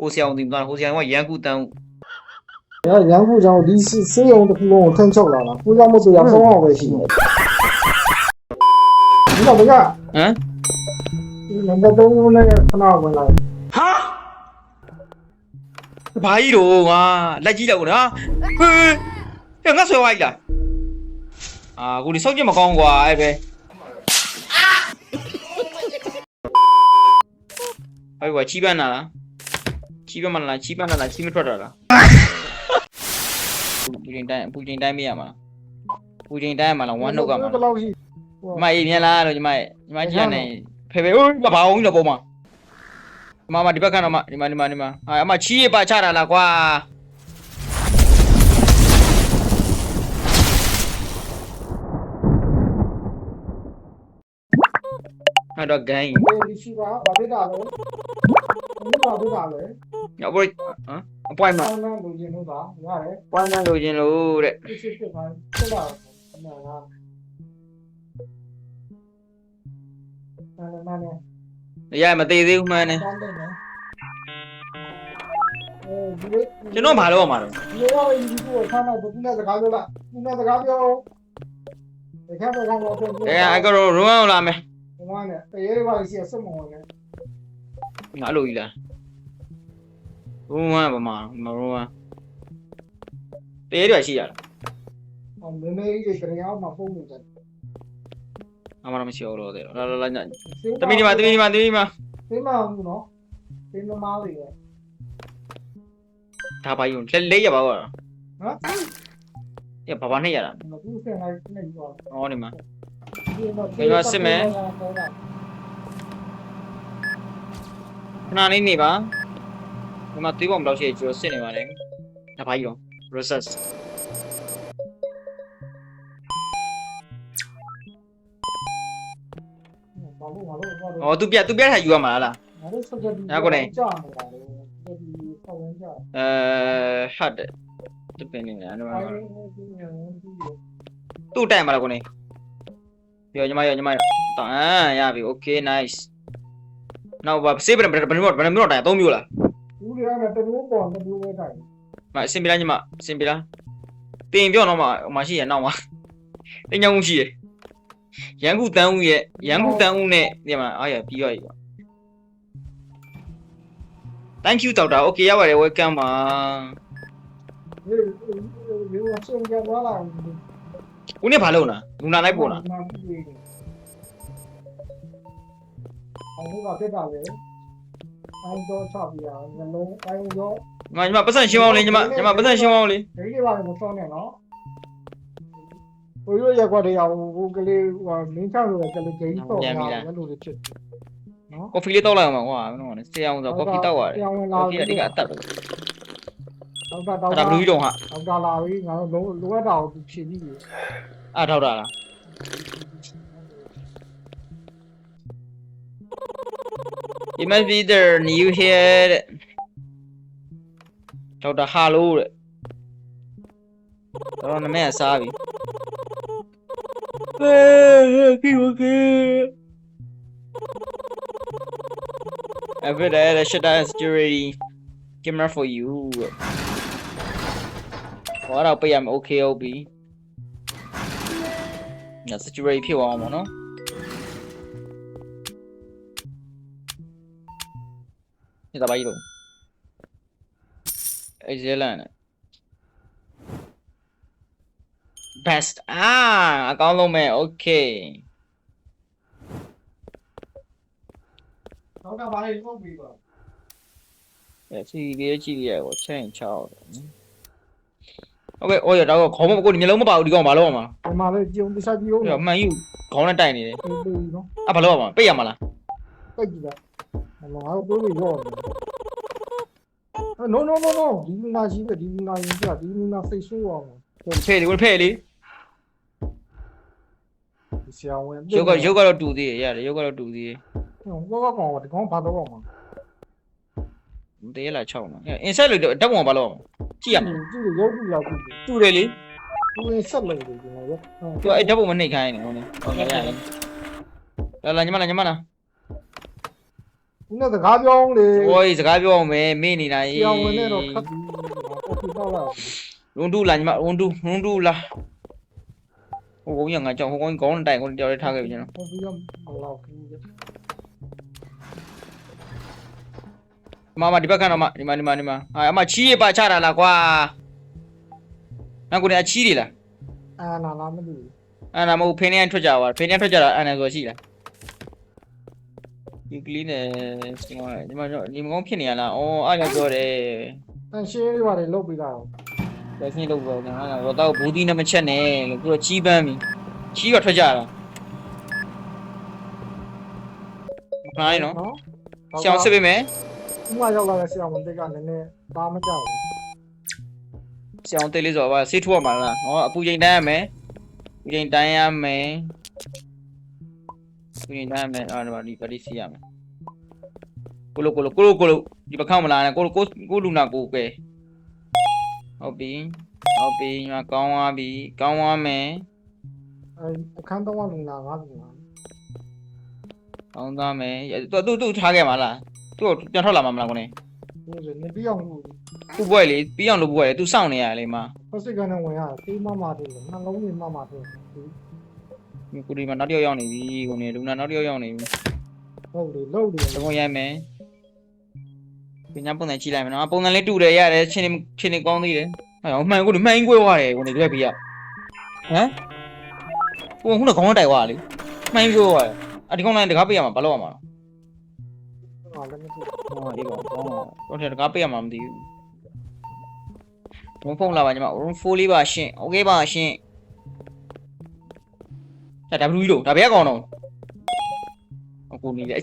ကိုဆရာအောင်ဒီမှာကိုဆရာကရန်ကူတန်း ရန်ကုန်ကြောင့်ဒီစေးရုံတစ်ခုလုံးကိုထန်းချုပ်လာတာကိုကြောင့်မဆိုရ3အောင်ပဲရှိတယ်ဒီတော့ဗျာဟမ်နံပါတ်3နဲ့ခဏဝင်လာဟာဘာကြီးတော့ငါလက်ကြီးလောက်နော်ဟေးငါဆွဲသွားလိုက်လားကိုဒီစောက်ကြည့်မကောင်းကွာအဲ့ပဲအဲ့ကွာချီးပန်းလာလားချီးပန်းမလားချီးပန်းလာလားချီးမထွက်တာလားပူချိန်တိုင်းမရမှာပူချိန်တိုင်းမှာလားဝမ်းနှုတ်ကမှာမအေးမြန်လားလို့ညီမကြည့်နေဖေဖေဦးဘာအောင်လို့ပုံမှာမဒီဘက်ကတော့ဒီမှာအမချီးရပါချတာလားကွာအဲ့တော့ဂိုင်းဒီရှိပါဘာဖြစ်တာလဲဘာဖြစ်တာလဲညဘွေအပွိုင်မှာလူချင်းလို့ပါရတယ် ပွိုင်မှာလူချင်းလို့တဲ့ဖြစ်ပါဖြစ်ပါမှန်လားရမသေးသေးဘူးမှန်းနေကျွန်တော်မလုပ်မှာတော့ဒီလိုဒီကိုဆမ်းတော့သူနဲ့စကားပြောလားသူနဲ့စကားပြောဒီခါတော့ကတော့အကတော့ရုံးအောင်လာမယ်ဒီမှာနဲ့တရေတွေပါစီဆက်မဝင်နဲ့ငါလိုကြီးလားရုံးဝမ်းပါမရုံးဝမ်းတရေတွေရှိရလားဟောမင်းမေးကြီးကြရအောင်မဖုန်းနေတယ်အမှန်မရှိအောင်လို့တဲ့လာညတမီဒီမှာသိမအောင်နော်သိမမားလေးရဲ့ဒါပါယူလက်ရပါတော့ဟမ်ဘာနဲ့ရတာအခုစင်လိုက်နေပြီဟောနေမှာဒီမှာစစ်မယ်ခဏလေးနေပါဒီမှာသွေးပေါင်ဘယ်လောက်ရှိကျိုးစစ်နေပါလေဒါပါယူတော့ research อ๋อသူပြထားယူရမှာလားငါတို့စက်ကြာနေတာလေဒီဆောက်ရမ်းကြာဟုတ်တယ်ဒီပင်နေတယ်သူ့တိုင်မှာလားကိုနေပြောညီမတောင်းရပြီ okay nice နောက်ဘာစေးဘယ်မျိုးတိုင်3မျိုးလားဘူးတွေကတမျိုးပေါ်တမျိုးပဲတိုင်မအစင်ပြလားညီမအစင်ပြလားတင်ပြောတော့မရှိရနောက်မှာတင်ညောင်းရှိရရန်ကုန်တန်းဦးနဲ့ဒီမှာအားရပြီးရပြီ Thank you ဒေါက်တာ okay ရပါတယ် welcome ပါဒီဝဆင်ကြပါလားဦးနေဘာလုပ်လားလူနာလိုက်ပေါ်လားအခုကဖြစ်တာလေအိုင်းတော့ချပြရငလုံးအိုင်းရောညီမပတ်စံရှင်းအောင်လေညီမပတ်စံရှင်းအောင်လေဒီလေးပါမစောနဲ့နော်ဘိုးရရက်ကွက်တွေအောင်ဟိုကလေးဟိုမင်းချလို့ကလေးဂိမ်းတော့ရတယ်လို့ဖြစ်နော်ကော်ဖီလေးတောက်လိုက်အောင်ပါကွာမင်းတို့ကဆရာအောင်ဆိုကော်ဖီတောက်ရတယ်ကော်ဖီကဒီကအတက်တယ်ဒေါက်တာဘလူးကြီးတော့ဟာဒေါက်တာလာပြီငါတို့လိုအပ်တာကိုဖြည့်ကြည့်ပြီဒေါက်တာလားYou must be the new here ဒေါက်တာဟာလိုတဲ့တော့နမဲစားပြီokay Every day I shut down security camera for you. What up, I'm okay, OB. That's security ဖြစ်အောင်ပါနော်ဒီတော့ဘာကြီးလို့ Excellent Best အကောင်းဆုံးပဲ okay ဒေါက်တာဘာလေးလုပ်ပြီးပါကြည့်ရကိုချိန်ချောက်Okay အော်ရတော့ခေါင်းမကိုဒီမျိုးလုံးမပါဘူးဒီကောင်ဘာလုပ်အောင်မလားဒီမှာလေကြုံတခြားကြည့်ဦးမှန်ယူခေါင်းနဲ့တိုက်နေတယ်ဘာလုပ်အောင်မပိတ်ရမလားပိတ်ကြည့်ပါငါတို့တွေရောNo ဒီမနာရှိတယ်ဒီမနာရင်ပြဒီမနာဖိတ်ဆိုးအောင်ဖဲ့လေဆရာဝန်ရုပ်ကတော့တူသေးရတယ်ရုပ်ကတော့တူသေးတယ်ဘောကောင်ဒီကောင်ဘာတော့မှာတရေလာ6မှာ insert လို့ဓာတ်ပုံဘာလို့ကြည့်ရမှာကြည့်ရုပ်ကြည့်လောက်တူတယ်လေသူ insert လို့ဒီကောင်ရောသူအဲ့ဓာတ်ပုံမနှိပ်ခိုင်းနေဟုတ်နေဟုတ်ကဲ့ရတယ်လာညီမလားဟ ဦးနဲ့စကားပြောအောင်လေ ဟိုစကားပြောအောင်မယ်မေ့နေတာ ဆရာဝန်နဲ့တော့ခတ်ပြီးကော်ဖီတောက်လာ ရုံတူလာညီမရုံတူလာဟိုကောင်ငါကြောင်ဟိုကောင်ကောင်းတိုင်ကိုတယောက်လေးထားခဲ့ပြီကျွန်တော် ကော်ဖီတော့မလောက်ဘူး မဒီဘက်ကတော့မဒီမှာအမချီးရပါချတာလားကွာငါကိုနေအချီးတွေလား အာနာလာမသိ အဲ့ဒါမဟုတ်ဖိနေထွက်ကြပါဖိနေထွက်ကြတာအဲ့ဒါဆိုရှိလားဒီကလေးနဲ့ဒီမကောင်းဖြစ်နေရလားအော်အဲ့ဒါပြောတယ် တန်ရှင်းလေးပါတယ်လုတ်ပြီးတာ လက်ချင်းလုပ်တော့ငါကတော့ဘူးဒီနဲ့မချက်နဲ့လို့ပြီးတော့ချီးပန်းပြီချီးတော့ထွက်ကြတာခိုင်းနော်ရှောင်းစစ်ပေးမယ် ဥမာရောက်လာတဲ့ဆရာဝန်တွေကနည်းနည်းပါမကြောက်ဘူး ရှောင်းသေးလေးဆိုတော့ဆေးထိုးရမှာလားဟောအပူချိန်တိုင်းရမယ်ပူချိန်တိုင်းရမယ်ပူချိန်တိုင်းရမယ်အဲ့ဒါဒီပါတီစီရမယ်ကိုလိုဒီပခောက်မလားကိုလူနာကိုကဲဟုတ်ပြီညီမကောင်းသွားမယ် အဲအခန်းတော့လုံလာငါ့လူလာ ကောင်းသွားမယ်သူထားခဲ့မှာလားသူ့ပြန်ထွက်လာမှာမလားကိုနေ ဒီနေပြီးအောင် သူ့ဘွဲလေပြီးအောင်လုပ်ဘွဲလေသူစောင့်နေရလေမ ဖစစ်ကနေဝင်ရသေးမမသေးနှလုံးကြီးမမသေး ကိုဒီမှာနောက်တစ်ယောက်ရောက်နေပြီကိုနေလူနာနောက်တစ်ယောက်ရောက်နေပြီ ဟုတ်တယ်လုတ်တယ် သဘောရိုက်မယ်ပညာပုံစံကြည့်လိုက်မယ်နော်ပုံစံလေးတူတယ်ရတယ်ချင်းနေကောင်းသေးတယ်ဟဲ့အမှန်ကိုမှန်ကွဲသွားတယ်ကိုနေကြက်ပြီးရဟမ်ကိုခုနခေါင်းတိုက်သွားလေမှန်ကွဲသွားတယ်အဒီကောင်လိုက်တကားပေးရမှာဘာလို့ရမှာ ဟာလည်းမသိ ဟောဒီကောင်တော့တကားပေးရမှာမသိဘူးဘုံဖုန်းလာပါညီမ room 4လေးပါရှင့် okay ပါရှင့်ဒါ W လို့ဒါဘယ်ကောင်တော့ကိုနေလေ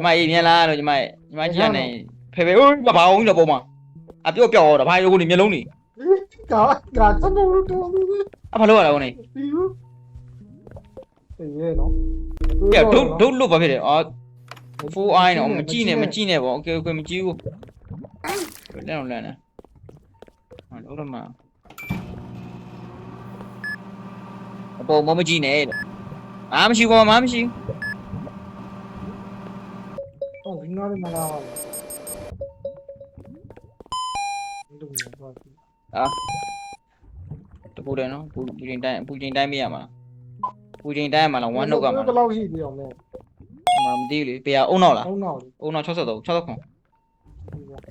မအေးမြန်လာတော့ညီမကြည့်နေဖေဟိုဘာအောင်လို့ပုံမှာအပြော့ပြော့တော့ဘာလို့ကိုနေမျက်လုံးနေ ကာစမိုးတော့ဘူး အဘာလို့ရတာကိုနေ ဒီဘူးရေနော် ပြဒုတ်လို့ဘာဖြစ်လဲအော် 4i နော်မကြည့်နဲ့ပေါ့ okay မကြည့်ဘူးလမ်းနေဟာတော့မှအပေါ်မကြည့်နဲ့အားမရှိဘူးမရှိ တော့ဒီနားလေးမလာဘူးဒီလိုပေါ့ တပူတယ်နော်ပူချိန်တိုင်းမရမှာပူချိန်တိုင်းမှာလား1နှုတ်ကမှာ ဘယ်လောက်ရှိသေးအောင်လဲ မသိဘူးလေပေအုံနောက်လား ဟုတ်တော့ အုံနောက်63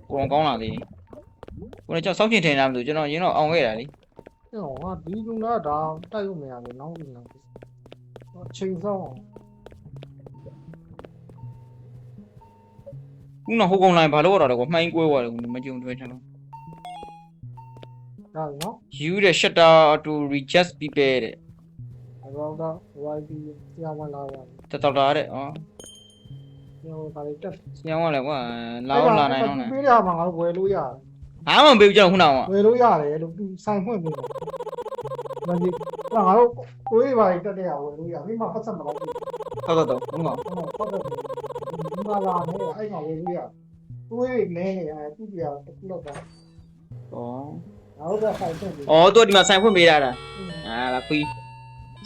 ကိုကောင်းလာသေးကိုလည်းကျွန်တော်စောင့်ချင်ထင်တာမလို့ကျွန်တော်ရင်းတော့အောင်ခဲ့တာလေ ဟောဟာဒီကုန်းတော့ဒါတိုက်လို့မရဘူးနောက်ပြီးနောက်ချိန်ဆောင် ခုနဟိုကောင်လိုက်ဘာလို့ရတာလဲကွာမှိုင်းကွဲသွားတယ်ကွာမကြုံတွေ့ချင်လို့ ဒါနော် you the shutter to reject people တဲ့ တော့ YB ဆရာဝန်လာပါ တော်တာတဲ့အော် ဆရာဝန်ပါလေတက် ဆရာကလည်းကွာလာနိုင်တော့နဲ့ ပေးရမှာငါတို့ဝယ်လို့ရတယ် အားမပေးဘူးကျွန်တော်ခုနက ဝယ်လို့ရတယ်လို့ဆိုင်ဖွင့်ပေးတယ်မဒီငါတို့ကိုယ်ပါတက်တဲ့ဝယ်လို့ရမိမပတ်စံမလို့ တော်ခုနက ဟုတ်တယ်ဒီမှာလာနေအဲ့ကောင်ဝယ်လို့ရကိုယ်နေနေအဲ့သူပြတခုလောက်ပါ ဩ ငါတို့ကဆိုင်ဖွင့်ပေး ဩသူဒီမှာဆိုင်ဖွင့်ပေးတာလာခွီး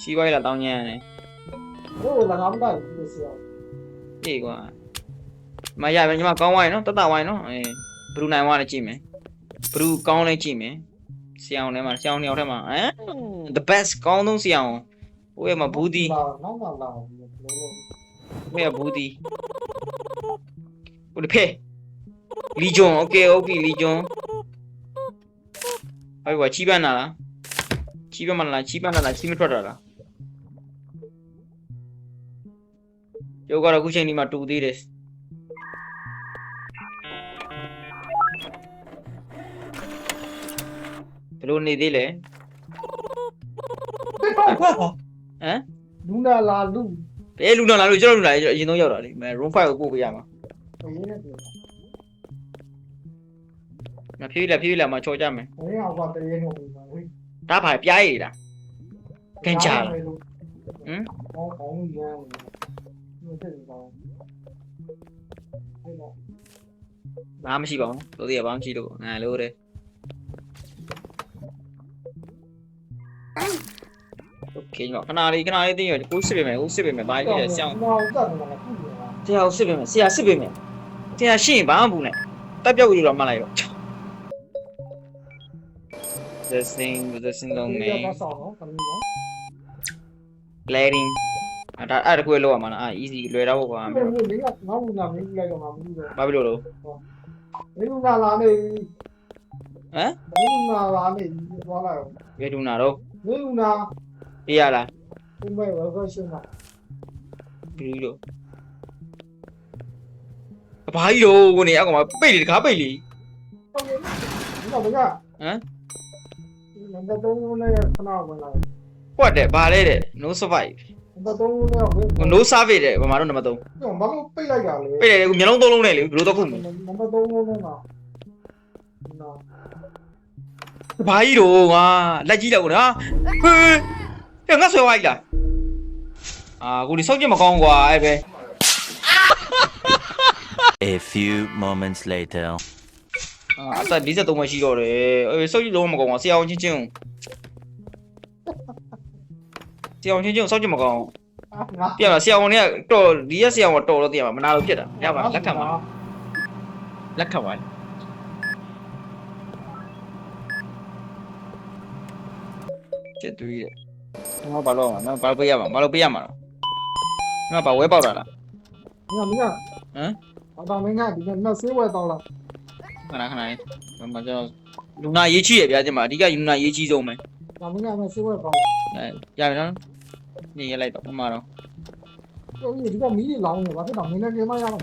စီးပွားရေးလာတောင်းညံ့တယ် ဟိုလာငါမတိုက်ဘူးဆရာ အေးကွာမရမယ်ညီမကောင်းဝိုင်းနော်တတဝိုင်းနော်အေးဘလူးနိုင်ဝါလည်းကြည့်မယ်ဘလူးကောင်းလည်းကြည့်မယ်ဆရာအောင်ထဲမှာဆရာအောင်နှစ်ယောက်ထဲမှာthe best ကောင်းဆုံးဆရာအောင်ဟိုရမှာဘူးဒီ နောက်မှလာလို့ ဟိုရဘူးဒီဟိုလေဖေလီဂျွန်โอเคလီဂျွန်အဲ့ကွာချီးပန်းလာလားချီးပန်းမလားချီးမထွက်တာလားကျုပ်ကတော့အခုချိန်ဒီမှာတူသေးတယ်ဘယ်လိုနေသေးလဲဟမ် လူနာလာလူ ဘယ်လူနာလာလို့ကျွန်တော်လူနာအရင်ဆုံးရောက်တာလေroom 5ကိုပို့ပေးရမှာ ဘယ်နဲ့ပြော မဖြေးလာမချော်ကြမယ် ဘယ်အောင်ပါတရေနေပြီဝေး ဒါပါပြားရည်လားကန်ချာလားဟမ် ဟောကောင်းရမ်းလို့တက်ပြီးတော့အဲ့တော့ ဘာမှမရှိပါဘူးတို့တွေကဘာမှမရှိလို့ငါလို့တဲ့ ကဲညီမခဏလေးတင်းရကိုစစ်ပေးမယ်ကိုစစ်ပေးမယ်ဘာကြီးလဲဆရာ ဟောတက်တယ်လားခုနေတာ ဆရာကိုစစ်ပေးမယ်ဆရာစစ်ပေးမယ်ဆရာရှင်းဘာမှမဘူးနဲ့တက်ပြောက်ယူတော့မှလိုက်တော့ this thing don't ဒီက make ဆောင်းနော်ခဏနော် glaring အဲ့တကွေးလောက်ရမှာလား easy လွယ်တော့ကွာ မင်းကငါ့ဘူးနာမင်းလိုက်တော့မှမပြီးတော့ ဘာဖြစ်လို့လဲ မင်းကလာနေ ဟမ် မင်းကလာနေသွားလိုက် ဘယ်ဒူနာတော့ မင်းကနာ အေးရလား ဘယ်မဲ့ဝယ်ရှင်းတာ ဘယ်လိုဘာကြီးတော့ကိုနေအကောင်မပိတ်လေတကားပိတ်လေ ဟုတ်ကဲ့ဒီတော့ဗျာ ဟမ် နံပါတ်3နဲ့ခဏဝင်လာ ကွက်တယ်ဘာလဲတဲ့ no survive နံပါတ်3နဲ့ဝင် no survive တဲ့ဘာမှတော့နံပါတ်3 တော့ဘာလို့ပိတ်လိုက်တာလဲ ပိတ်တယ်ကိုမျက်လုံးသုံးလုံးနဲ့လေဘယ်လိုတော့ခုမလဲ နံပါတ်3နဲ့ကနော် ဘာကြီးတော့ငါလက်ကြီးတော့ကွာဟေးငါဆွဲဝိုင်းလားကိုဒီစောက်ကြည့်မကောင်းကွာအဲ့ပဲ A few moments later. အသက်43ပဲရှိတော့တယ်အေးစောက်ကြည့်လုံးမကောင်းကွာဆရာအောင်ချင်းချင်းဆရာအောင်ချင်းချင်းစောက်ကြည့်မကောင်းပြပါဆရာအောင်ကတော့ဒီရက်ဆရာအောင်တော်တော့တရားမနာလို့ဖြစ်တာရပါလက်ခံပါလက်ခံပါကျက်တွေးတယ်ငါဘာလို့အောင်ဘာပေးရမှာဘာလို့ပေးရမှာငါဘာဝဲပေါက်တာလား မင်းကဟမ်တော့မင်းကဒီကနေ့ဆေးဝယ်တော့လား ခဏလေးမကျွန်တော်လူနာရေးချီရဗျာကျမအဓိကလူနာရေးချီဆုံးပဲ တော့မင်းကမဆေးဝယ်တော့ ရပြီနော်ညရလိုက်တော့ပမာတော့ ဒီကမီးလောင်းနေဘာဖြစ်တော့မင်းလည်းကြမရတော့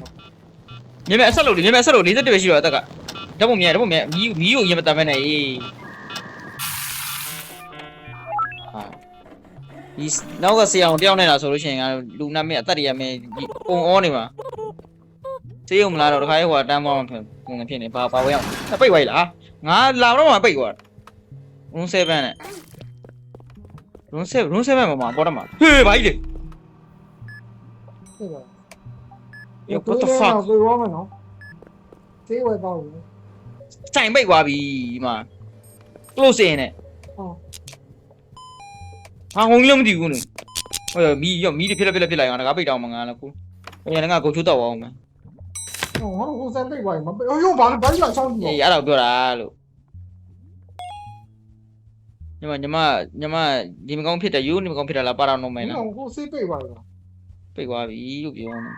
မြင်မဲ့အဆက်လို့လေမြင်မဲ့အဆက်လို့41ပဲရှိတော့အသက်ကဓာတ်ပုံမြင်မီးကိုရင်မတမ်းမဲနဲ့အေးဟာဒီနောက်ကဆရာအောင်တယောက်နဲ့လာဆိုလို့ရှိရင်လူနာမင်းအသက်ရမင်းပုံအောနေမှာစေးုံမလားတော့တခါရေးဟိုတန်းမောင်းပုံဖြစ်နေဘာဝဲအောင်ပိတ်သွားပြီလားငါလာတော့မှပိတ်သွားရုံး7နဲ့ရုံး7မှာပေါ်တော့မှာဟေးဘာကြီးလေ Yo, what the fuck? ကိုရောမယ်နော်ဆေးဝယ်တော့ စိုင်ပိတ်သွားပြီဒီမှာ close ရင်နဲ့ ဟော ဟာဟိုကြီးလည်းမတည်ဘူးနေဟိုမီးတွေဖြစ်လိုက်ငါတကားပိတ်တောင်းမှာငါလည်းကိုငါကိုချိုးတော့အောင်မယ် ဟောဟိုစံပိတ်သွားပြီမပိတ်ရောဘာကြီးလာချောင်းကြည့် အေးအဲ့ဒါပြောတာလို့ညီမဒီမကောင်းဖြစ်တယ်ယူနေမကောင်းဖြစ်တာလားပါတော့နော်မယ်နော် ဟိုဆေးပိတ်သွားပြီ ပိတ်သွားပြီလို့ပြောနေ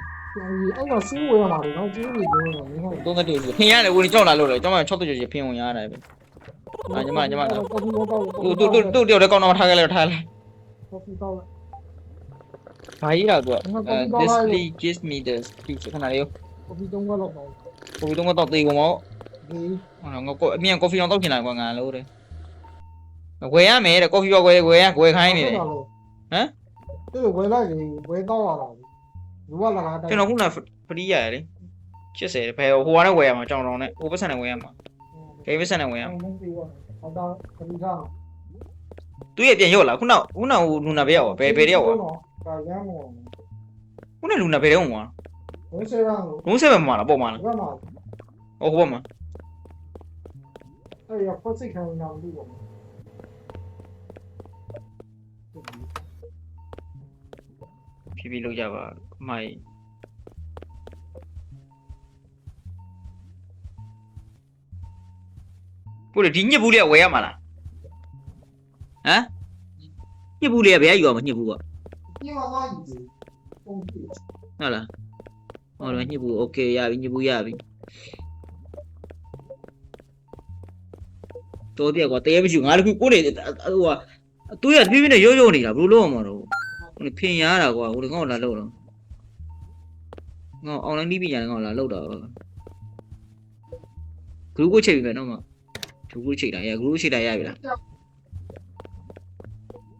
အဲ့တော့ဆေးဝယ်ရမှာလေနော်ဆေးဝယ်ပြောနေတယ်ဟုတ် သုံးသက်တည်းဖင်ရတယ်ဝင်ကြောက်လာလို့လေကျောင်းမှာ6သက်ကျော်ဖင်ဝင်ရတယ်ပဲညီမ ကော်ဖီတော့ သူ့တယောက်တည်းကောင်းတော့ထားခဲ့လိုက်ထားလိုက် ကော်ဖီတော့ ဘာကြီးလားသူက this please give me this please ခဏလေး ကော်ဖီတော့တော့ပေါ့ ကိုတော့တော့တေးကုန်မော ဒီ ဟောငါအမြန်ကော်ဖီတော့တောက်ချင်တာကွာငါလို့တဲ့ဝယ်ရမယ်တဲ့ကော်ဖီတော့ဝယ်ခိုင်းနေတယ်ဟမ် ဒီဝယ်လိုက်ရင်ဝယ်တော့ရတာလူကလာတာ ကျွန်တော်ခုနဖရီးရတယ်လေ80ဘယ်ဟိုကနေဝယ်ရမှာကြောင်တောင်နဲ့ဟိုပတ်စံနဲ့ဝယ်ရမှာဂိမ်းပတ်စံနဲ့ဝယ်ရမှာ ဟောတော့ခရီးထား သူရဲ့ပြန်ရောက်လာခုနဟိုလူနာဘယ်ရောက်ဘယ်တယောက် ဒါရမ်းမော ခုနလူနာဘယ်တယောက်မှာ ဘယ်ဆေးရမ်းလို့ လုံး7မှာလားပေါ့မှာလား ဘာမှ ဟိုဘက်မှာ အဲ့ရဖတ်စိတ်ခံနေအောင်လုပ်ပါ ဖြည်းလောက်ကြပါမိုင်ကိုလေဒီညစ်ဘူးလေးဝယ်ရမှာလားဟမ်ညစ်ဘူးလေးကဘယ်ယူအောင်မညစ်ဘူးက ဒီမှာလာကြည့်ပုံကြည့် ဟုတ်လားဟောတော့ညစ်ဘူးโอเคရပြီညစ်ဘူးရပြီတော်ပြကွာတရေမရှိငါလည်းကိုနေဟိုကသူရပြင်းပြင်းနဲ့ရိုးနေတာဘယ်လိုလုပ်အောင်မလို့ဟိုဖင်ရတာကွာဟိုငေါ့လာလို့တော့ငေါ့ online ပြီးပြန်ငေါ့လာလို့တော့ group ကိုချိန်ပြီမယ်နော်မ group ချိန်တာရ group ချိန်တာရပြီလား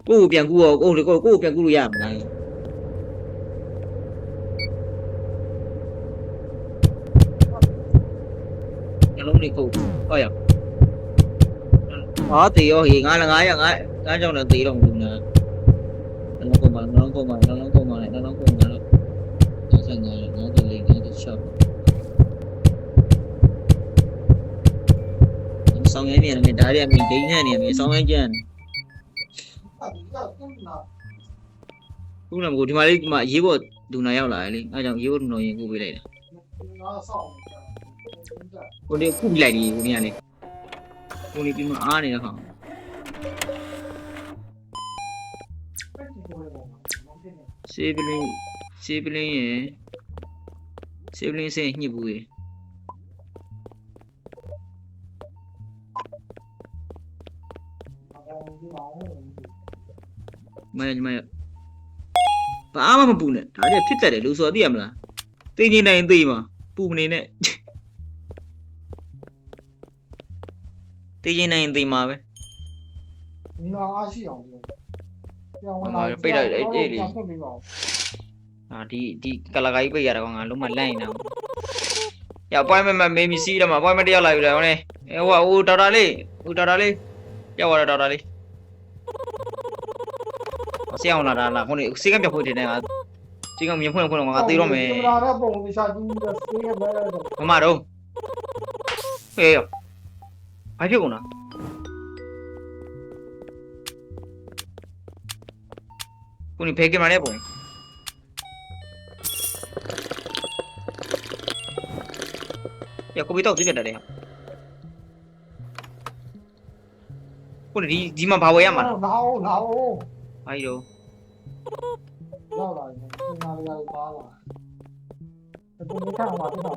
ကိုပြန်ကူရောကိုပြန်ကူလို့ရမှာလားညလုံးနေခုတ်ဟောရဟာတေရောဟေးငါကြောင့်လည်းတေတော့ဘူးနာနှလုံးကုန်ပါနဲ့နှလုံးကုန်ပါတော့95နဲ့95ဆောင်ရဲနေတယ်ဒါရီအမင်းဒိန်းနဲ့နေတယ်ဆောင်ရဲကျန် အဲ့ဒါက ခုနကဒီမှာလေးဒီမှာရေးပေါ်ဒူနာရောက်လာတယ်လေအဲကြောင့်ရေးပေါ်ဒူနာရင်ကိုပေးလိုက်တာ ငါဆောက် ကိုလေးခုပြလိုက်ဒီကိုနေရလေကိုလေးပြီးမှအားနေတဲ့ခါစေးပလင်းရယ်စေးပလင်းစင်ညှစ်ဘူးရေမရဘာမှမပူနဲ့ဒါကြဖြစ်တတ်တယ်လူဆိုသိရမလားသိချင်းတိုင်းသိမှာပူမနေနဲ့သိချင်းတိုင်းသိမှာပဲ ငါအားရှိအောင်ပြောင်းဝင်လာ ပိတ်လိုက်အေးလေ ပြန်ဖွင့်ပေးပါဦး ဒီကလကာကြီးပိတ်ရတာကငါလုံးမလိုက်နေတာရအပွိုင်းမမေးမီစီးတော့မှာအပွိုင်းမတယောက်လာပြီလေဟိုနေဟိုဒေါက်တာလေးရောက်လာဒေါက်တာလေးဆရာအောင်လာတာလားဟိုနေစီကံပြဖို့တင်နေတာစီကံမြင်ဖွင့်တော့ငါသေးတော့မယ် ကင်မရာနဲ့ပုံလေးရှာကြည့်ပြီးတော့ဆေးရပဲတော့ မမတော့ဟေးဘာဖြစ်ကုန်လားကိုနေဖေးကင်မရာနဲ့ပုံရကိုပြီးတော့သိကြတယ်လေကိုဒီမှာဘာဝယ်ရမှာလဲ လာအောင် ဘာကြီးတော့ လောက်လာရင်ငါလေးပါလာဒီနေ့ခါမှာပြတော့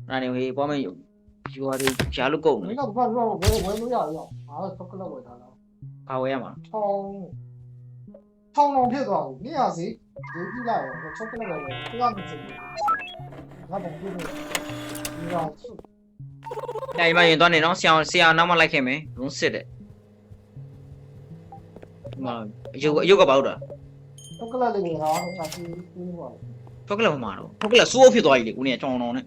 နာနေဟေးပွားမယူရတွေရှားလို့ကုန် မ တယ် င်းကဘာလို့ဝယ်လို့ရအောင်ငါတော့စကလဝယ်ထားတော့ ဘာဝယ်ရမှာ ထောင်းလုံးဖြစ်သွားပြီနေရစီဒီကြည့်လိုက်ရောစကလဝယ်တယ်တရားမစင်ဘူးငါတော့ပြည့်နေဒီတော့ တိုင်မရင်တော့နေနော်ဆရာနောက်မှလိုက်ခဲ့မယ်လုံးစစ်တယ်ဒီမှာရုပ်ကဘာလို့တာ စကလလေးဟာငါကြည့်ပြီးပါ ဖောက်ကလမှာတော့ဖောက်ကလစိုးဖြစ်သွားပြီလေကိုနေကြောင်တောင်နဲ့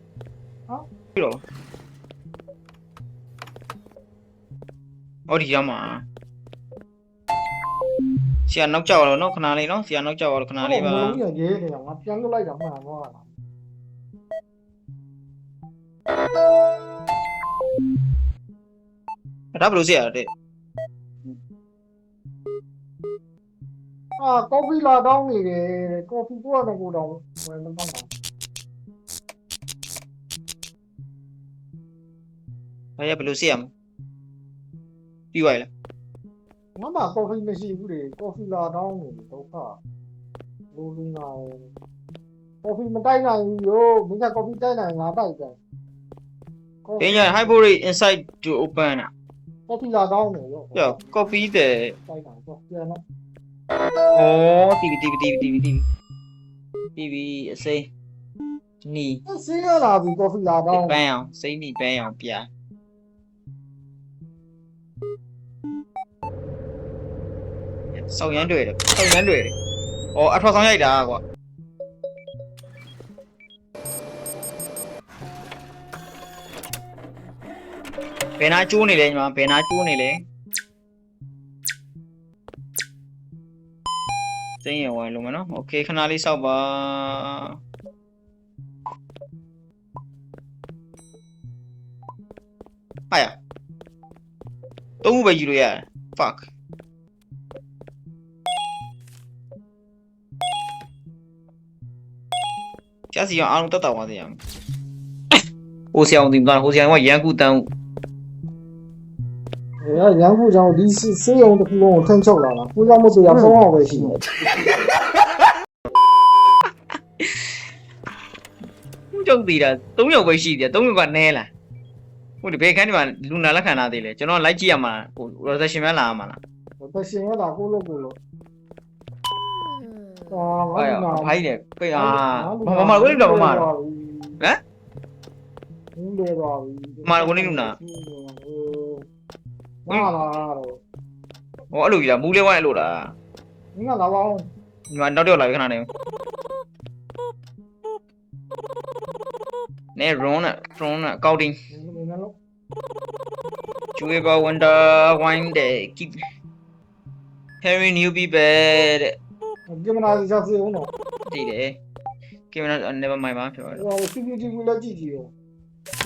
ပြီးတော့အော်ဒီရမှာဆရာနောက်ကြောက်တော့နော်ခဏလေးနော်ဆရာနောက်ကြောက်တော့ခဏလေးပါ လုံးရရေးနေအောင်ငါပြန်လွတ်လိုက်တာမှန်တော့လား ဒါဘယ်လိုဆရာတဲ့ ကော်ဖီလာတောင်းနေတယ်ကော်ဖီကိုကတော့ကိုတောင်းဝယ်မတော့ပါ ဘာရဘယ်လိုဆရာမပြီးသွားပြီလား ငါမှကော်ဖီမရှိဘူးလေကော်ဖီလာတောင်းနေဒုက္ခလူလူနာကော်ဖီမတိုက်နိုင်ဘူးရောမင်းကကော်ဖီတိုက်နိုင်ငါတိုက်တယ် Danger Hyperate inside to open ကော်ဖီလာတောင်းနေရော Yeah, copy the တိုက်နိုင်တော့ပြန်တော့ Oh, TV အစိမ်းနီ စီးရလာပြီကော်ဖီလာတောင်း ပန်းအောင်စိမ်းနီပန်းအောင်ပြစောင်းရမ်းတွေ့တယ်အော်အထွာဆောင်ရိုက်တာကွာဘယ်နာကျိုးနေလဲညီမဘယ်နာကျိုးနေလဲစိမ်းရဝိုင်းလုံးမနော်โอเคခဏလေးစောက်ပါဟာရသုံးခုပဲယူလို့ရတယ် fuck ကျစီအောင်အားလုံးတက်တော်ပါစေရမယ်ဟိုဆရာအောင်တင်သွားဟိုဆရာကရန်ကူတန်း ရန်ကုန်ကြောင့်ဒီစေးရုံတစ်ခုလုံးကိုထန်းချုပ်လာတာကိုကြောင့်မဆိုရ3အောင်ပဲရှိတယ် ကျုပ်သေးတာ3ယောက်ပဲရှိတယ်3ယောက်ကနဲလားဟိုဒီဘယ်ခန်းဒီမှာလူနာလက်ခံထားသေးလဲကျွန်တော်လိုက်ကြည့်ရမှာဟို reception များလာမှာလား ဘယ်ရှင်ရတာကိုလို့ဟာ အဲ့ဖိုင်းတယ်ပိတ်မကိုလေးတော့မမတော့ဟမ် ဘူးလေပါပြီ မာကိုနေလူနာ ဟာလာတော့ ဟောအဲ့လိုကြီးလားမူးလေးဝိုင်းအဲ့လိုလား ငါလာပါအောင် ဒီမှာနောက်တော့လာပြီခဏနေနဲ run နဲ့ counting ကျွေးပါ wonder wine တဲ့ keep Harry new people တဲ့ ကင်မရာကြောက်စေအောင်တော့ တည်တယ်ကင်မရာ never mind ပါပြောတယ် ဟို CCTV လည်းကြည့်ကြည့်ရော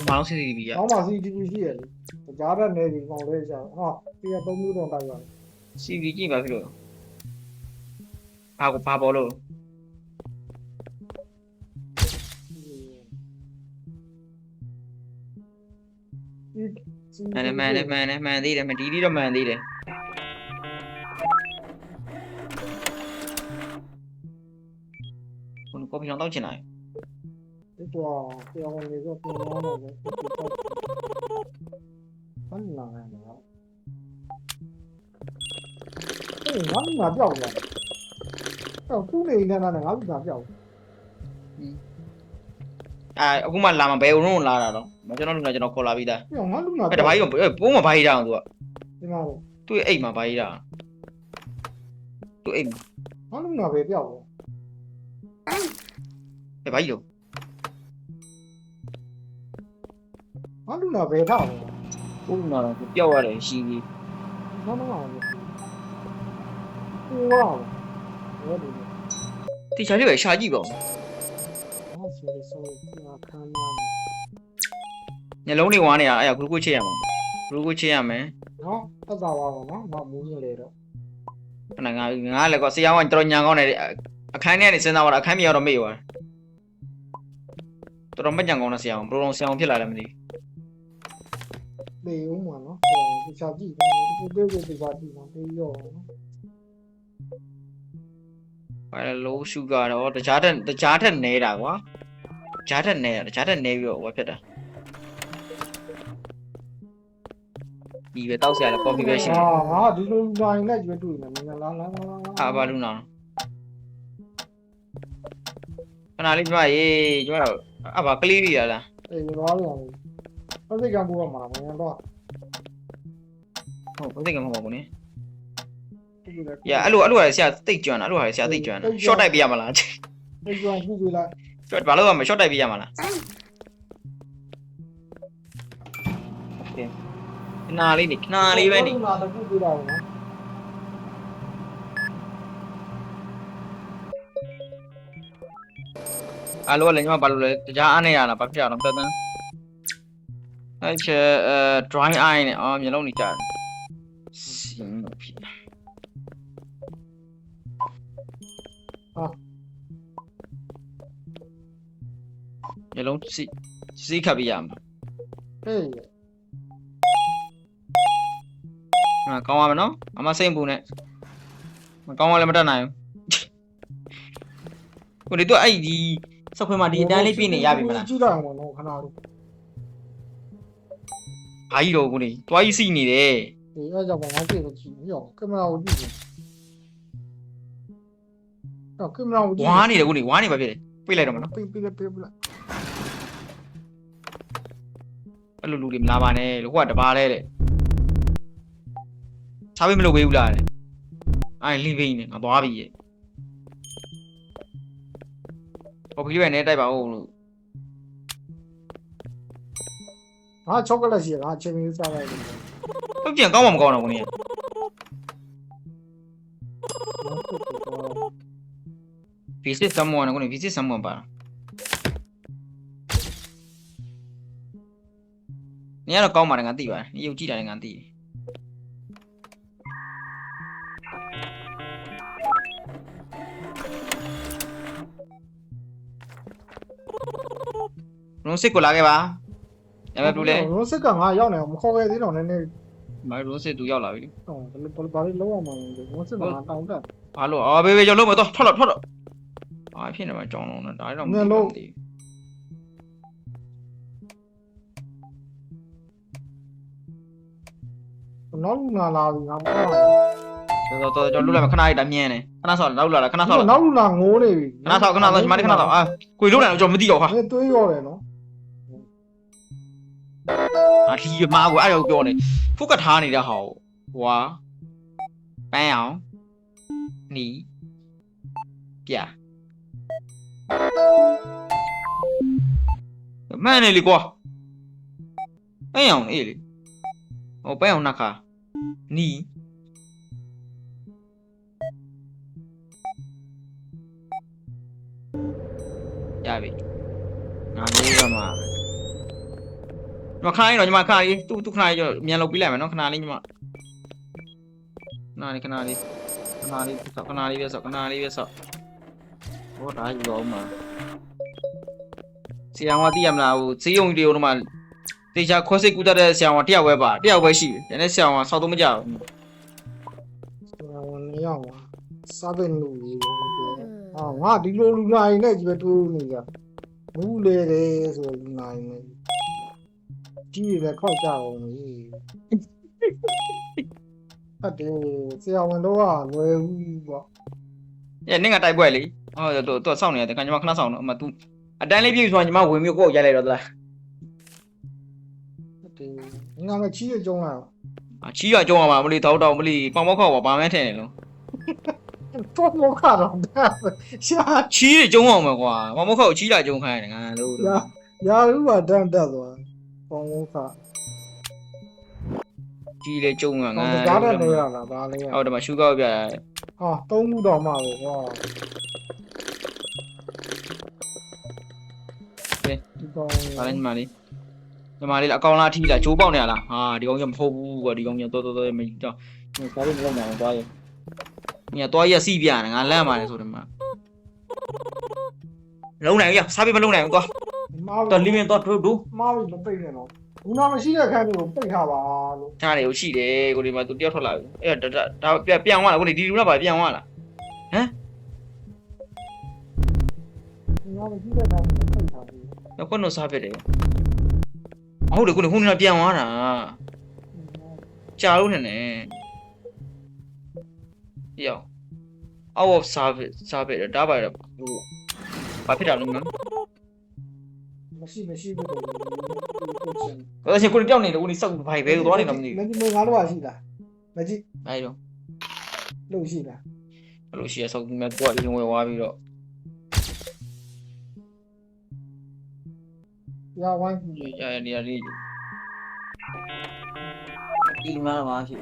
မအောင် CCTV ရ အောင်းမှာ CCTV ရှိရလေကြားတဲ့နေဒီကောင်လေးရှာဟာဒီက3မျိုးတော့တိုက်ရတယ် CV ကြည့်ပါဖြစ်လို့ဘာပေါ်လို့မှန်သေးတယ်မဒီဒီတော့မှန်သေးတယ်ကိုကော်ဖီတော့တောက်ချင်တယ် ဒီတော့ပြောင်းနေတော့ပြန်လာတော့ဘယ်လာလဲနော်အေးငါ့မှာပြောက်လာတော့သူ့နေနေတာနဲ့ငါ့မှာပြောက် အခုမှလာမှာဘယ်ဦးလာတာတော့ကျွန်တော်လူကကျွန်တော်ခေါ်လာပြီးသား ပြောင်းငါ့မှာ တဘာကြီးပိုးမဘာကြီးတာအောင်သူက ဒီမှာ သူ့အိမ်မှာဘာကြီးတာသူ့အိမ် ငါ့မှာပဲပြောက် ဘာကြီးလို့ ငါ့မှာပဲထား ဦးနာတော့ပျောက်ရတယ်ရှိကြီး ငါ့မှာဝါဘယ်လို တီချာလေးပဲရှာကြည့်ပါဦး ဟာဆိုဆိုဒီအခါမှာ ညလုံးလေးဝါနေတာအဲ့ဒါဂရုကိုချစ်ရမှာဂရုကိုချစ်ရမယ် နော်သက်သာပါတော့နော်မမူးနေလေတော့ ခဏငါလည်းကောဆရာကတော်ညာကောင်းတယ်အခန်းထဲကနေစဉ်းစားသွားတာအခန်းမြေရောက်တော့မေ့သွားတယ်တော်မကြံကောင်းတဲ့ဆရာကဘယ်လိုဆရာဖြစ်လာလဲမသိ လေဦးမှာနော်ဒီချာကြည့်တယ်ဒီချာကြည့်တော့ပြီးရောနော် ဘာလဲlow sugar တော့တခြားထက်နေတာကွာတခြားထက်နေပြီးတော့ဟိုဖြစ်တာဒီပဲတောက်ဆရာလည်း coffee ပဲရှိတယ် ငါဒီလိုနိုင်နဲ့ကျွေးတွေ့နေမလားလား ဘာလူနာခဏလေးကျမရေကျမတို့ဘာကလေးလေးရလား အေးရောလို့ဟုတ်စိတ်ကပူရမှာမင်းတော့ ဟုတ်ဘယ်သိကမဟုတ်ပါဘူးနိရအဲ့လိုဟာဆရာတိတ်ကျွမ်းတာအဲ့လိုဟာဆရာတိတ်ကျွမ်းတာ short တိုက်ပြရမလား ဒီကျွမ်းကြည့်လိုက် short ဘာလို့ရမလဲ short တိုက်ပြရမလားโอเคခဏလေးပဲနေ နာတခုပြလိုက်နော် အဲ့လိုလည်းညီမဘာလို့လဲတရားအားနေရလားဘာဖြစ်ရအောင်တက်တန်းအဲ့ချေdry eye နဲ့အော်မျက်လုံးနေကြတယ်စင်းဖြစ်မျက်လုံးစီးခတ်ပြရမှာ ဟေး ကောင်းပါမယ်နော်အမစိတ်ပူနဲ့မကောင်းလည်းမတတ်နိုင်ဘူးကိုဒီတော့အဲ့ဒီစခွေးမှာဒီအတန်းလေးပြည့်နေရပြီမလား ကြည့်လိုက်အောင်နော်ခဏတော့ ဘာကြီးတော့ကိုနေတွားကြီးစီနေတယ် ဒီအဲ့ကြောင့်ငါကြည့်လို့ကြည့်ရောကင်မရာကိုကြည့်တော့ကင်မရာကိုကြည့် ဝါးနေတယ်ကိုနေဝါးနေပါဖြစ်တယ်ပြေးလိုက်တော့မနော် ပြလိုက် အဲ့လိုလူတွေမလာပါနဲ့လို့ဟိုကတပါလဲတဲ့စားပေးမလို့ပေးဘူးလားတဲ့အဲ့လီဗင်းနဲ့ငါသွားပြီရဲ့ကော်ဖီလေးပဲနဲ့တိုက်ပါဦးလို့ ငါချောကလက်ရှိငါချင်းချင်းစားလိုက်တယ် ဟုတ်ပြန်ကောင်းမှမကောင်းတော့ကိုနေvisit someone ကိုနေ visit someone ပါနေရတော့ကောင်းပါတယ်ငါသိပါတယ်နေရုပ်ကြည့်တာလည်းငါသိတယ်ရုံးစစ်ကိုလာခဲ့ပါဒါပေမဲ့ဘယ်လိုလဲ ရိုးစစ်ကငါရောက်နေအောင်မခေါ်ခဲ့သေးတော့နည်းနည်း မရုံးစစ်သူရောက်လာပြီ ဟောဘာလို့လောက်အောင်မလဲရိုးစစ်ကငါတောင်းတက် ဘာလို့အော်ဘေးကျွန်တော်လုံးမတော့ထွက်တော့အာဖြစ်နေမှာကြောင်းလုံးနဲ့ဒါတော့မသိဘူး နောက်လူနာလာပြီငါမဟုတ် တော်ကျွန်တော်လွတ်လာမှာခဏလေးဒါမြင်နေခဏဆောက်နောက်လာခဏဆောက် နောက်လူနာငိုးနေပြီ ခဏဆောက်ညီမလေးခဏဆောက်အာကိုလုံးလာတော့ကျွန်တော်မသိတော့ဟာ တွေးရောတယ်နော် အာဒီမာကိုအဲ့ဒါကိုပြောနေဖုတ်ကထားနေတဲ့ဟာကိုဟွာပန်းအောင်နီပြမှန်နေလေကွာပန်းအောင်အေးလေဟိုပန်းအောင်နှက်ခါနီရပြီငါလေးကမှခဏလေးတော့ညီမခဏလေးသူခဏလေးမြန်လုပ်ပြီးလိုက်မယ်နော်ခဏလေးညီမ ခဏလေးပဲဆော့ဟောဒါယူတော့မှာဆရာကသိရမလားဟိုဈေးရုံတွေတော့မှတေချာခွဲစိတ်ကူတတ်တဲ့ဆရာကတယောက်ပဲပါတယောက်ပဲရှိတယ်ဒါနဲ့ဆရာကဆောက်တော့မကြဘူး နေရမှာစားတဲ့လူကြီးဟာငါဒီလိုလူနိုင်နဲ့ကြီးပဲတိုးနေကြဘူးလေတယ်ဆိုလူနိုင်နေကြီးရခောက်ကြအောင်ကြီးအဲ့ဒီဆရာဝန်တော့ကလွယ်ဘူးပေါ့ နင့်ကတိုက်ပွဲလေဟောသူစောင့်နေတယ်ခင်ဗျာခဏစောင့်တော့အမ तू အတန်းလေးပြည့်ဆိုရင်ညီမဝင်မျိုးကိုယ့်ကိုရိုက်လိုက်တော့သလား ဒီငါမချီးရကြုံလာ ချီးရကြုံရမှာမလို့တောက်မလို့ပေါင်မောက်ခောက်ပါဘာမှထည့်နေလို့ တော့မောခါတော့ရှာ ချီးရကြုံအောင်မယ်ကွာပေါင်မောက်ခောက်ချီးရကြုံခိုင်းတယ်ငါလို့ ရာလူပါတန်းတက်သွားပေါမောခါ ချီးလေကြုံရငါ ကားတဲ့နေရလားဒါလေး ဟုတ်တယ်မရှူကောက်ပြရတယ် ဟာသုံးခုတော့မှပဲကွာဒီကောင် ။ဒါလည်းညီမလေးအကောင်လားထီးလားဂျိုးပေါက်နေရလား။ဟာဒီကောင်ကြီးမဟုတ်ဘူးကွာဒီကောင်ကြီးတော်မင်းကြောက်။ဘာလို့မလုပ်နိုင်အောင်သွားရ။ညီကသွားရစီးပြရတယ်ငါလန့်ပါတယ်ဆိုတယ်မှာ။လုံးနိုင်ရစားပြမလုံးနိုင်ဘူးကွာ။တော်လီမင်းတော့ဒူ မားပြီးမပိတ်နဲ့တော့ဘူးနာမရှိတဲ့ခန်းတွေကိုပိတ်ထားပါလို့ ။ထားတယ်ကိုရှိတယ်ကိုဒီမှာသူတယောက်ထွက်လာပြီ။အဲ့ဒါပြန်သွားလားကိုဒီလူကပါပြန်သွားလား။ဟမ် ဘူးနာမရှိတဲ့ခန်းတွေကိုပိတ်ထားပြီ ။တော့ကတော့စားပြတယ်။ဟုတ်တယ်ကိုခုနကပြန်သွားတာ။ကြာလို့နေ။ရောက် out of service ဒါပါတော့ဘာဖြစ်တာလဲနော် မရှိဘူးတော့ ။ဒါချင်းကိုကြောက်နေတယ်ကိုနေစောက်ဘိုင်ပဲသွားနေတော့မသိဘူး မကြီးငါတို့ပါရှိလားမကြီး ။အဲဒီတော့ လို့ရှိလား အဲ့လိုရှိရစောက်မြတ်တော့ရင်ဝယ်သွားပြီးတော့ ရဝိုင်း ရနေရာလေးဒီမှာပါရှိ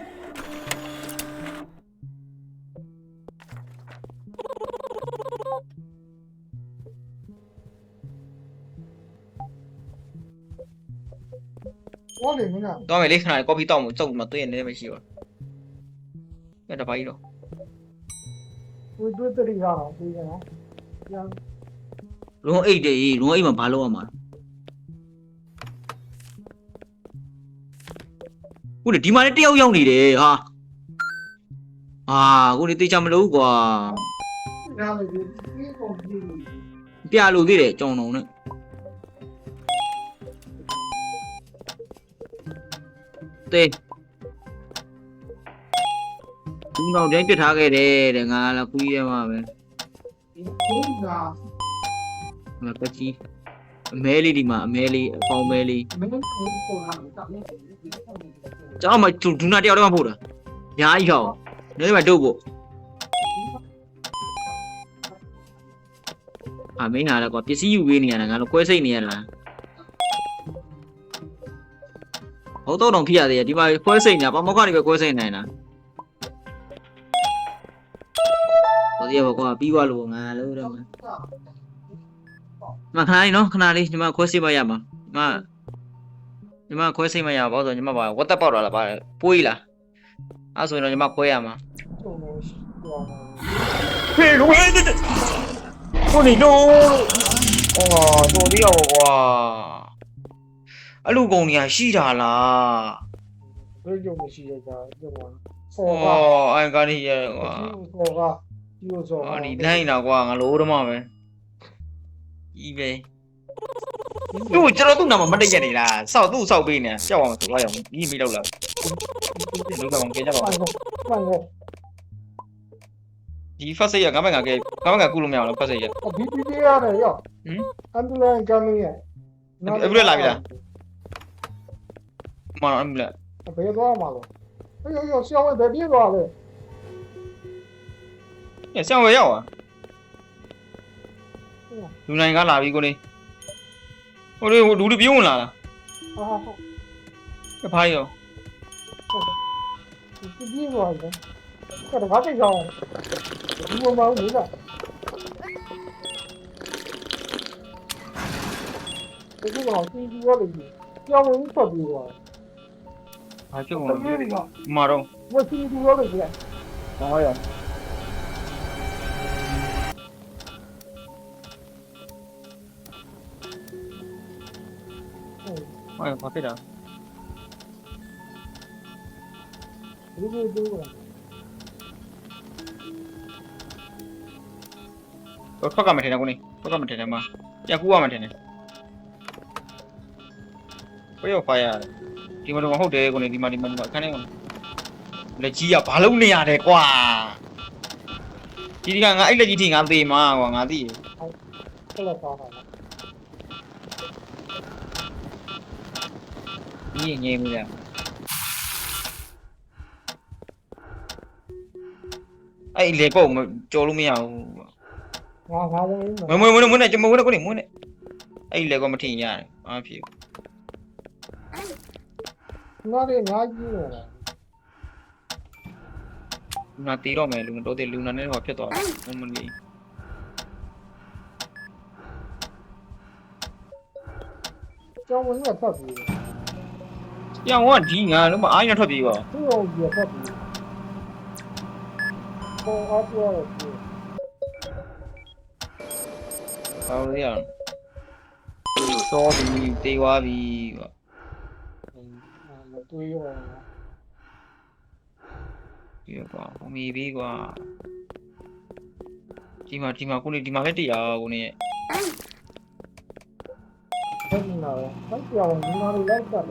ဟောလေမင်းက တော့မယ်လေခဏကော်ဖီတောက်မှုစုပ်မှတွေ့နေတယ်မရှိဘူး။အဲ့ဒါဘာကြီးတော့ တွေ့တွေ့တရီရအောင်ပြီးရနော်ရ လုံးအိတ်တယ်လုံးအိတ်မှာဘာလုပ်ရမှာကိုဒီမှာလည်းတယောက်ရောက်နေတယ်ဟာကိုနေတေချာမလို့ကွာ ရမယ်ဒီပုံကြီး ပြလို့သေးတယ်ကြောင်တုံနဲ့တေသူ့နောက်တိုင်းပြစ်ထားခဲ့တယ်တဲ့ငါလည်းကူးရဲမှာပဲ ဒီပုံက ငါကကြီးအမဲလေးဒီမှာအမဲလေးအပေါင်းမဲလေး မင်းတို့ပုံလာတော့နေ ကျောင်းမှာဒူနာတယောက်တည်းမှပို့တာအများကြီးဟောနေမှာတို့ဖို့မင်းလာတော့ကွာပစ္စည်းယူပေးနေရတာငါတို့ကွဲစိတ်နေရလားဟုတ်တော့ဖြစ်ရသေးတယ်ဒီမှာကွဲစိတ်နေတာပမောက်ကနေပဲကွဲစိတ်နိုင်တာဟိုဒီဘောကွာပြီးသွားလို့ငါလို့တော့မခဏလေးနော်ခဏလေးညီမခွဲစိတ်မရမှာညီမခွဲစိတ်မရပါဘူးဆိုညီမပါဝတ်တက်ပေါက်လာလားပါပွေးလားအဲ့ဆိုရင်တော့ညီမခွဲရမှာ ပုံလို့ရှိတော့ ဖေလို့ဟဲ့ကိုနေတော့တော်ဒီရောကွာအလူကုန်ကြီးရှိတာလား ဘယ်ကြောင့်မရှိရကြတော့ဆော အိုင်ကနေရကွာ ဆောကဒီလိုဆော ဒီလိုင်းတာကွာငါလိုတော့မှပဲကြီးပဲသူ့ကျွန်တော်သူ့နာမမတိတ်ရနေလားစောက်သူ့စောက်ပေးနေကြောက်အောင်ဆိုတော့ရအောင်ကြီးမိတော့လားလူကောင်ကြကြပါ မှန်ကော ဒီ first aid ကငါမကကုလို့မရအောင်လား first aid ရ ဒီဒီရတယ်ရောအမ်ဘူလန်ကမင်းရ အဘူးလာပြီလားမနော်အဘူးလာ ဘယ်သွားမှာလဲရောရှောင်းဝဲဘယ်ပြေးသွားလဲ ညဆောင်းဝဲရောက်อ่ะလူနိုင်ကလာပြီကိုလေးဟိုလူတွေပြုံးလာလား ဟာ ဘာရော ဒီပြေးသွားတယ်ကတော့ဘာတိတ်ဆောင်ဒီဘုံမအောင်လေကဒီကောင်စီးရောလေကြောင်းဝင်ထွက်ပြေးသွား ဘာဖြစ်ကုန်လဲမာတော့ ဝစီးရောလေက好呀。哎呀，别的。 ဒီလိုတူး 我ထွက်ကမထင်နဲ့ကိုနေထွက်ကမထင်နဲ့မပြန်ကူရမထင်နဲ့ဘယ်ရောက်ဖားရတယ်ဒီမှာတော့ဟုတ်တယ်ကိုနေဒီမှာအခန်းထဲကိုလက်ကြီးကဘာလုံးနေရတယ်ကွာဒီကငါအဲ့လက်ကြီးထိငါသေးမှာကွာငါသိရ ဆက်လက်သွားတာ ဒီငြိမ်းမှုလဲအဲ့လေကောကြော်လို့မရဘူး ငါဝင် မွေနဲ့ကျွန်မမွေနဲ့ကိုနေမွေနဲ့အဲ့လေကောမထင်ရတယ်အားဖြစ် ငါတွေအများကြီးနေတယ် လူနာတီးတော့မယ်လူနာတော့တဲ့လူနာနဲ့ဟောဖြစ်သွားတယ်မလီ ကျောင်းဝင်ရဖတ်ပြီး ပြောင်းကဒီငါလုံးမအားရထွက်ပြေးပါ သူ့ရောရဖတ်ပြီးပေါ်အောက်ရော ဟောရအောင်စောပြီးတေးသွားပြီကွာ မတွေးရော ဒီကွာဟိုမီပြီးကွာဒီမှာကိုနေဒီမှာလည်းတရားကိုနေ ဆက်နေတော့ဆက်ပြောင်းဒီမှာလိုက်တက်တယ်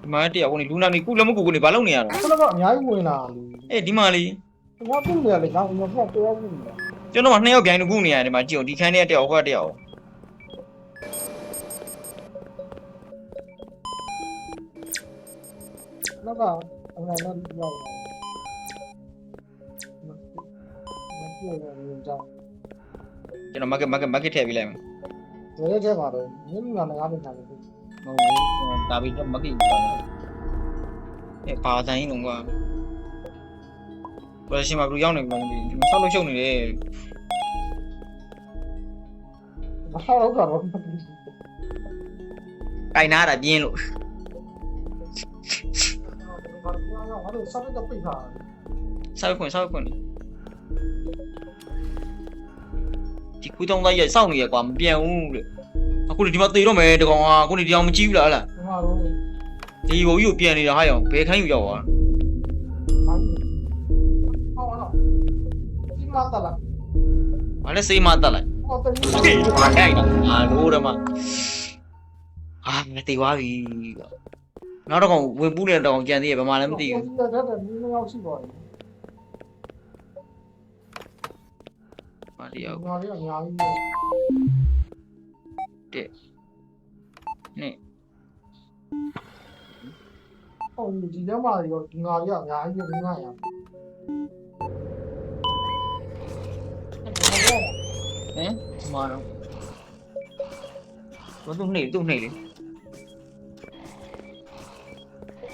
ဒီမှာတရားကိုနေလူနာနေကုလည်းမကုကိုနေဘာလုပ်နေရတော့ ခဏကအများကြီးဝင်လာလေ အေးဒီမှာလေ ငါပြုတ်နေရလေငါအရင်ကပြောဘူးနေ ကျွန်တော်က2ယောက်ပြိုင်လို့ကုနေရတယ်ဒီမှာကြည့်အောင်ဒီခန်းထဲတရားဟောတရား နောက်ကအမှန်တော့ရောက်မပြောရဘူးကြောင့် ကျွန်တော် market ထည့်ပေးလိုက်မယ် ရဲထဲမှာတော့မြင်းမြငါးပင်ထားတယ် ဟုတ်ဘူးဒါပြီးတော့ market ယူပါမယ်အေးပါတိုင်းလုံးကွာဘယ်ရှင်မှာဘလူရောက်နေပြီဒီမှာဆောက်လို့ရှုပ်နေတယ် မဟုတ်တော့ တိုင်နာတာပြင်းလို့ ငါတို့စပ်တော့ပိတ်ထား ဆောက်ခွင့်ဒီကူတောင်းသားရဲ့စောင့်နေရကွာမပြန်ဘူးတဲ့အခုဒီမှာသေတော့မယ်တကောင်ကအခုဒီအောင်မကြည့်ဘူးလားဟလား ငါတို့ ဒီဘုံကြီးကိုပြန်နေတာဟာရောဘယ်ခိုင်းယူရောက်သွား ဒီမှာတလား ဘာလဲစေးမတက်လိုက် ဟောတယ် ဘာတိုက်တာအာလို့တော့မအာမတေသွားပြီနောက်တော့ကောင်ဝင်ပူးနေတဲ့ကောင်ကြံသေးရဘာမှလည်းမသိဘူး ဒါတော့ဒီလိုရောက်ရှိပါလေ ဘာတရား ငါတို့အများကြီး နဲ့ ဟောဒီထဲမှာရောဒီငါတို့အများကြီးငါရ ဟမ်မာတော့ဘာသူနှိမ့်လေ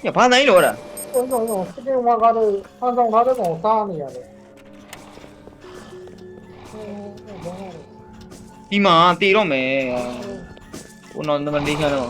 ညဘာနိုင်လို့လား တော့စကင်ဝါကတော့အန်ဆောင်ထားတဲ့ကောင်စားနေရတယ် ဒီမှာတေတော့မယ်ဟိုတော့နံပါတ်4ခါတော့